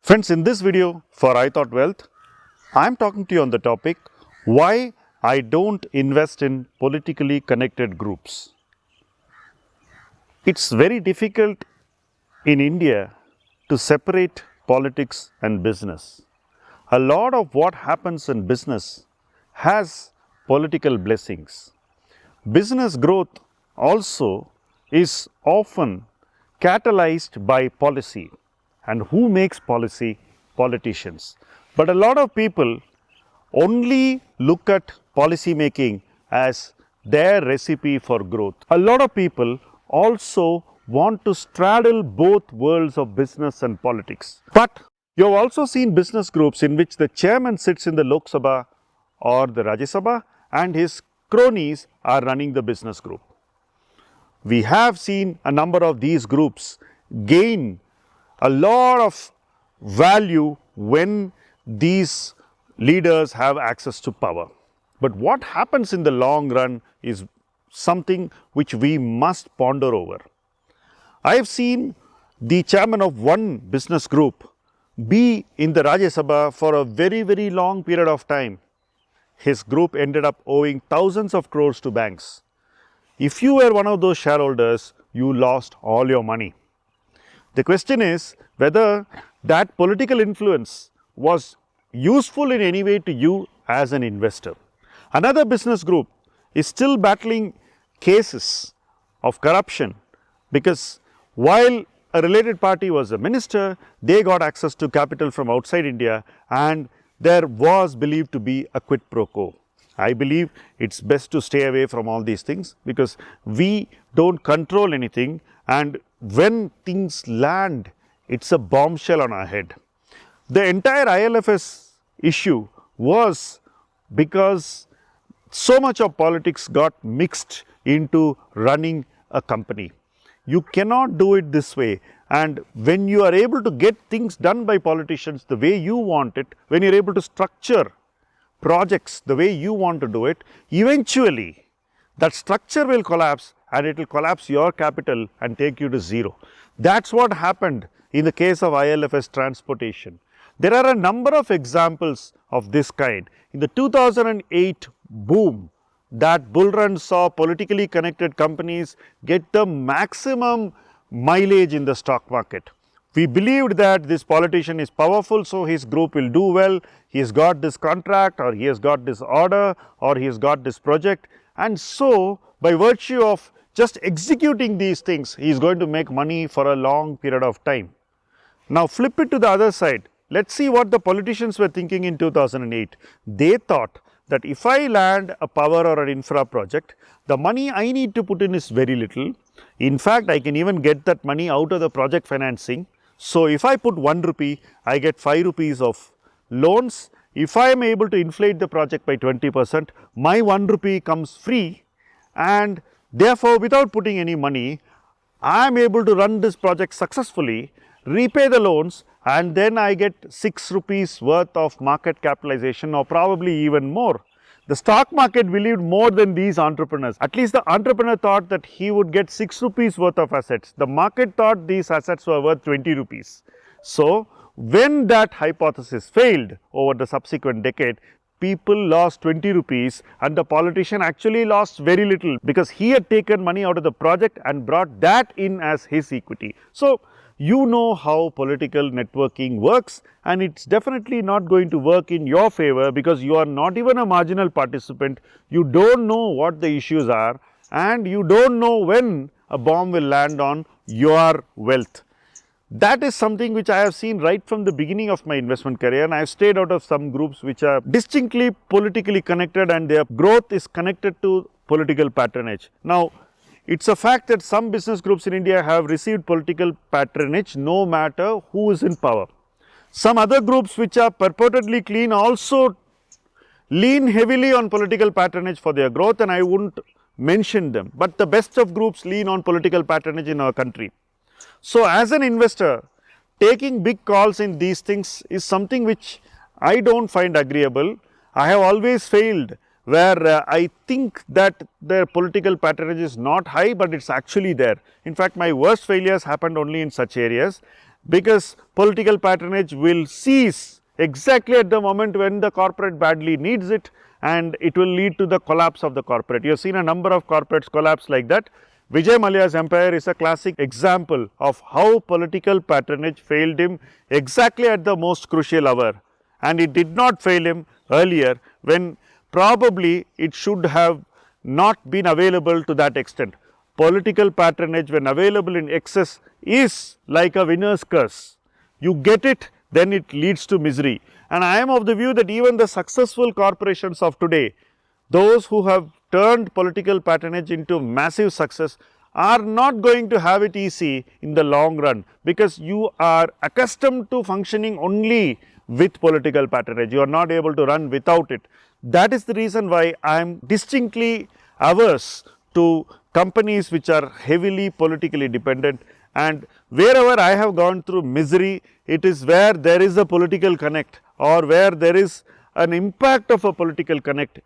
Friends, in this video for I Thought Wealth, I am talking to you on the topic why I don't invest in politically connected groups. It's very difficult in India to separate politics and business. A lot of what happens in business has political blessings. Business growth also is often catalyzed by policy. And who makes policy? Politicians. But a lot of people only look at policy making as their recipe for growth. A lot of people also want to straddle both worlds of business and politics. But you have also seen business groups in which the chairman sits in the Lok Sabha or the Rajya Sabha and his cronies are running the business group. We have seen a number of these groups gain a lot of value when these leaders have access to power. But what happens in the long run is something which we must ponder over. I have seen the chairman of one business group be in the Rajya Sabha for a very long period of time. His group ended up owing thousands of crores to banks. If you were one of those shareholders, you lost all your money. The question is whether that political influence was useful in any way to you as an investor. Another business group is still battling cases of corruption because while a related party was a minister, they got access to capital from outside India and there was believed to be a quid pro quo. I believe it's best to stay away from all these things because we don't control anything, and when things land, it's a bombshell on our head. The entire ILFs issue was because so much of politics got mixed into running a company. You cannot do it this way, and when you are able to get things done by politicians the way you want it, when you are able to structure projects the way you want to do it, eventually that structure will collapse and it will collapse your capital and take you to zero. That's what happened in the case of ILFs transportation. There are a number of examples of this kind. In the 2008 boom, that bull run saw politically connected companies get the maximum mileage in the stock market. We believed that this politician is powerful, so his group will do well. He has got this contract, or he has got this order, or he has got this project, and so by virtue of just executing these things, he is going to make money for a long period of time. Now flip it to the other side. Let's see what the politicians were thinking in 2008. They thought that if I land a power or an infra project, the money I need to put in is very little. In fact, I can even get that money out of the project financing. So if I put 1 rupee, I get 5 rupees of loans. If I am able to inflate the project by 20%, my 1 rupee comes free, and therefore without putting any money, I am able to run this project successfully, repay the loans, and then I get 6 rupees worth of market capitalization, or probably even more. The stock market believed more than these entrepreneurs. At least the entrepreneur thought that he would get 6 rupees worth of assets. The market thought these assets were worth 20 rupees. So when that hypothesis failed over the subsequent decade, people lost 20 rupees and the politician actually lost very little because he had taken money out of the project and brought that in as his equity. So you know how political networking works, and it's definitely not going to work in your favor because you are not even a marginal participant. You don't know what the issues are, and you don't know when a bomb will land on your wealth. That is something which I have seen right from the beginning of my investment career, and I have stayed out of some groups which are distinctly politically connected and their growth is connected to political patronage. Now, it's a fact that some business groups in India have received political patronage no matter who is in power. Some other groups which are purportedly clean also lean heavily on political patronage for their growth, and I wouldn't mention them. But the best of groups lean on political patronage in our country. So as an investor, taking big calls in these things is something which I don't find agreeable. I have always failed where I think that their political patronage is not high, but it's actually there. In fact, my worst failures happened only in such areas, because political patronage will cease exactly at the moment when the corporate badly needs it, and it will lead to the collapse of the corporate. You have seen a number of corporates collapse like that. Vijay Mallya's empire is a classic example of how political patronage failed him exactly at the most crucial hour, and it did not fail him earlier when probably it should have not been available to that extent. Political patronage, when available in excess, is like a winner's curse. You get it, then it leads to misery. And I am of the view that even the successful corporations of today, those who have turned political patronage into massive success, are not going to have it easy in the long run, because you are accustomed to functioning only with political patronage. You are not able to run without it. That is the reason why I am distinctly averse to companies which are heavily politically dependent, and wherever I have gone through misery, it is where there is a political connect, or where there is an impact of a political connect,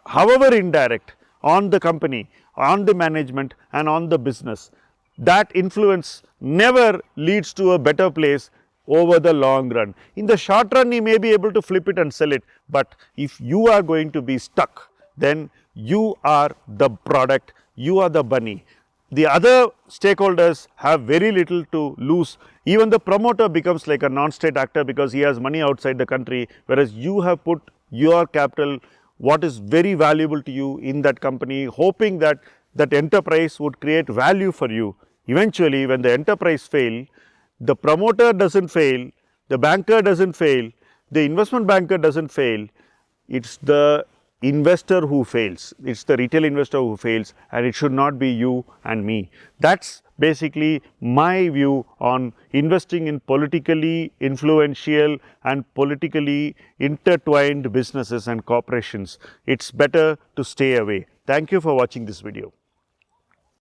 however indirect, on the company, on the management and on the business. That influence never leads to a better place over the long run. In the short run, you may be able to flip it and sell it, but if you are going to be stuck, then you are the product, you are the bunny. The other stakeholders have very little to lose. Even the promoter becomes like a non-state actor because he has money outside the country, whereas you have put your capital, what is very valuable to you, in that company, hoping that that enterprise would create value for you. Eventually, when the enterprise fails, the promoter doesn't fail, the banker doesn't fail, the investment banker doesn't fail, it's the investor who fails, it's the retail investor who fails, and it should not be you and me. That's basically my view on investing in politically influential and politically intertwined businesses and corporations. It's better to stay away. Thank you for watching this video.